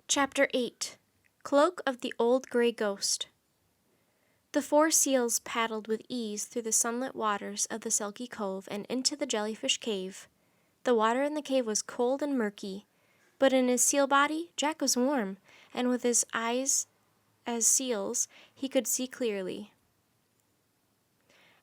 Chapter 8 Cloak of the Old Grey Ghost. The four seals paddled with ease through the sunlit waters of the Silky Cove and into the Jellyfish Cave. The water in the cave was cold and murky, but in his seal body, Jack was warm, and with his eyes as seals, he could see clearly.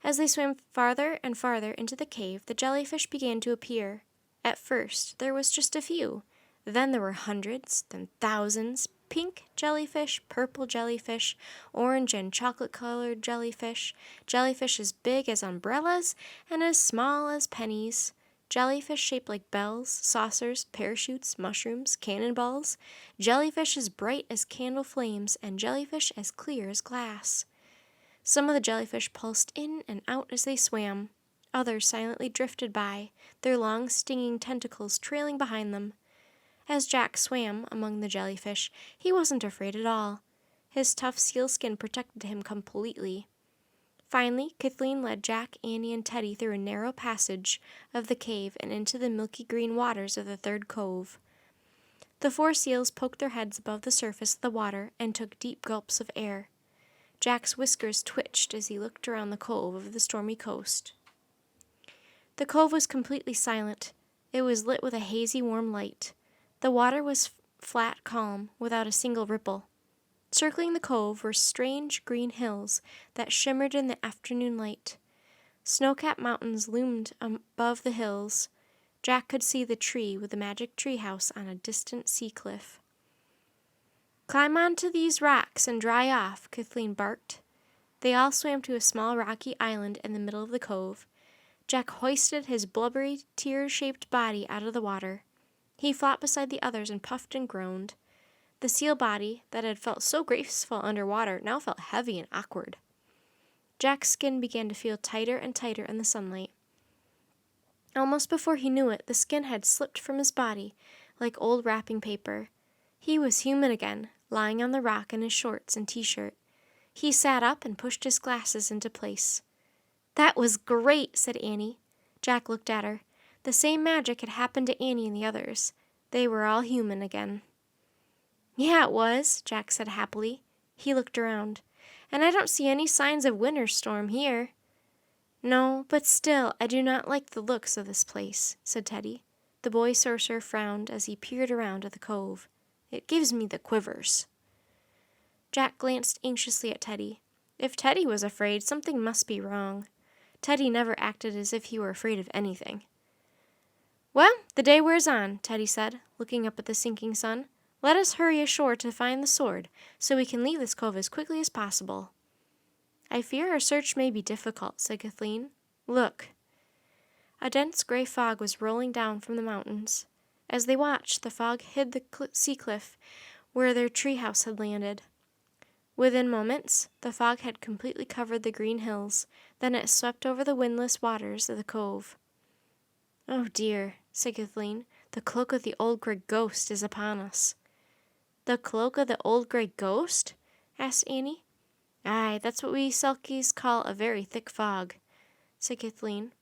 As they swam farther and farther into the cave, the jellyfish began to appear. At first, there was just a few. Then there were hundreds, then thousands, pink jellyfish, purple jellyfish, orange and chocolate-colored jellyfish, jellyfish as big as umbrellas and as small as pennies, jellyfish shaped like bells, saucers, parachutes, mushrooms, cannonballs, jellyfish as bright as candle flames, and jellyfish as clear as glass. Some of the jellyfish pulsed in and out as they swam. Others silently drifted by, their long stinging tentacles trailing behind them. As Jack swam among the jellyfish, he wasn't afraid at all. His tough sealskin protected him completely. Finally, Kathleen led Jack, Annie, and Teddy through a narrow passage of the cave and into the milky green waters of the third cove. The four seals poked their heads above the surface of the water and took deep gulps of air. Jack's whiskers twitched as he looked around the cove of the stormy coast. The cove was completely silent. It was lit with a hazy, warm light. The water was flat calm, without a single ripple. Circling the cove were strange green hills that shimmered in the afternoon light. Snow-capped mountains loomed above the hills. Jack could see the tree with the magic tree house on a distant sea cliff. "Climb onto these rocks and dry off," Kathleen barked. They all swam to a small rocky island in the middle of the cove. Jack hoisted his blubbery, tear-shaped body out of the water. He flopped beside the others and puffed and groaned. The seal body, that had felt so graceful underwater, now felt heavy and awkward. Jack's skin began to feel tighter and tighter in the sunlight. Almost before he knew it, the skin had slipped from his body like old wrapping paper. He was human again, lying on the rock in his shorts and t-shirt. He sat up and pushed his glasses into place. "That was great," said Annie. Jack looked at her. The same magic had happened to Annie and the others. They were all human again. "Yeah, it was," Jack said happily. He looked around. "And I don't see any signs of winter storm here." "No, but still, I do not like the looks of this place," said Teddy. The boy sorcerer frowned as he peered around at the cove. "It gives me the quivers." Jack glanced anxiously at Teddy. If Teddy was afraid, something must be wrong. Teddy never acted as if he were afraid of anything. "Well, the day wears on," Teddy said, looking up at the sinking sun. "Let us hurry ashore to find the sword, so we can leave this cove as quickly as possible." "I fear our search may be difficult," said Kathleen. "Look." A dense gray fog was rolling down from the mountains. As they watched, the fog hid the sea cliff where their treehouse had landed. Within moments, the fog had completely covered the green hills. Then it swept over the windless waters of the cove. "Oh dear," said Kathleen, "the cloak of the old grey ghost is upon us." "The cloak of the old grey ghost?" asked Annie. "Aye, that's what we Selkies call a very thick fog," said Kathleen.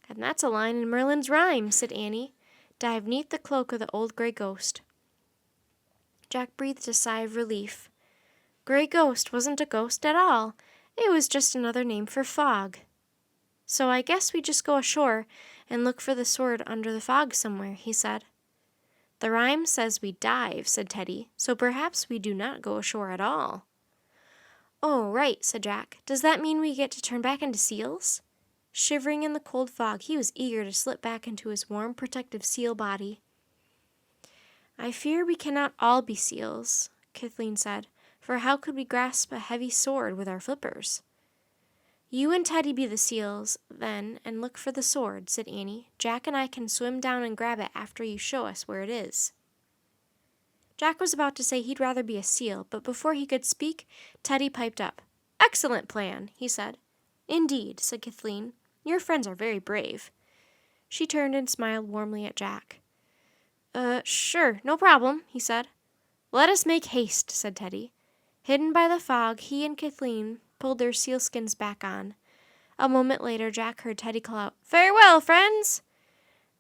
"And that's a line in Merlin's rhyme," said Annie. "Dive 'neath the cloak of the old grey ghost." Jack breathed a sigh of relief. Grey ghost wasn't a ghost at all. It was just another name for fog. "So I guess we just go ashore and look for the sword under the fog somewhere," he said. "The rhyme says we dive," said Teddy, "so perhaps we do not go ashore at all." "Oh, right," said Jack. "Does that mean we get to turn back into seals?" Shivering in the cold fog, he was eager to slip back into his warm, protective seal body. "I fear we cannot all be seals," Kathleen said, "for how could we grasp a heavy sword with our flippers?" "You and Teddy be the seals, then, and look for the sword," said Annie. "Jack and I can swim down and grab it after you show us where it is." Jack was about to say he'd rather be a seal, but before he could speak, Teddy piped up. "Excellent plan," he said. "Indeed," said Kathleen. "Your friends are very brave." She turned and smiled warmly at Jack. Sure, no problem," he said. "Let us make haste," said Teddy. Hidden by the fog, he and Kathleen pulled their sealskins back on. A moment later, Jack heard Teddy call out, "Farewell, friends!"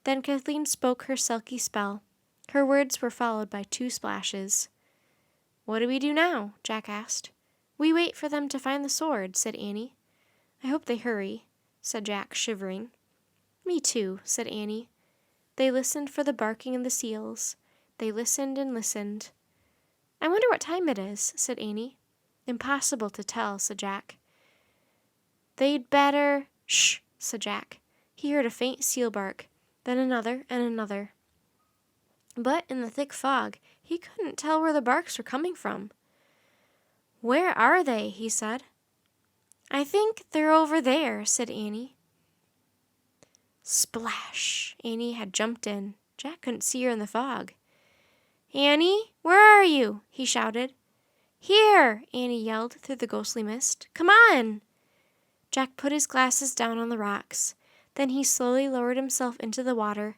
Then Kathleen spoke her silky spell. Her words were followed by 2 splashes. "What do we do now?" Jack asked. "We wait for them to find the sword," said Annie. "I hope they hurry," said Jack, shivering. "Me too," said Annie. They listened for the barking of the seals. They listened and listened. "I wonder what time it is," said Annie. "Impossible to tell," said Jack. "They'd better—" "Shh!" said Jack. He heard a faint seal bark, then another and another. But in the thick fog, he couldn't tell where the barks were coming from. "Where are they?" he said. "I think they're over there," said Annie. Splash! Annie had jumped in. Jack couldn't see her in the fog. "Annie, where are you?" he shouted. "Here!" Annie yelled through the ghostly mist. "Come on!" Jack put his glasses down on the rocks. Then he slowly lowered himself into the water.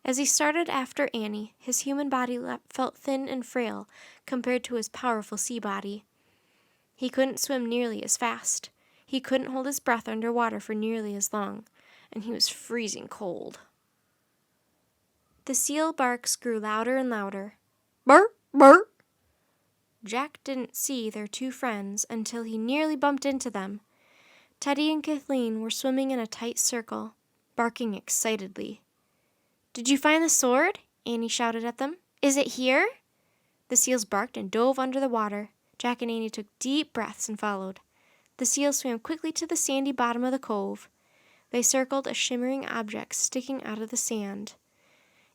As he started after Annie, his human body felt thin and frail compared to his powerful sea body. He couldn't swim nearly as fast. He couldn't hold his breath under water for nearly as long, and he was freezing cold. The seal barks grew louder and louder. "Burr, burr!" Jack didn't see their two friends until he nearly bumped into them. Teddy and Kathleen were swimming in a tight circle, barking excitedly. "Did you find the sword?" Annie shouted at them. "Is it here?" The seals barked and dove under the water. Jack and Annie took deep breaths and followed. The seals swam quickly to the sandy bottom of the cove. They circled a shimmering object sticking out of the sand.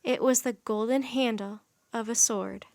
It was the golden handle of a sword.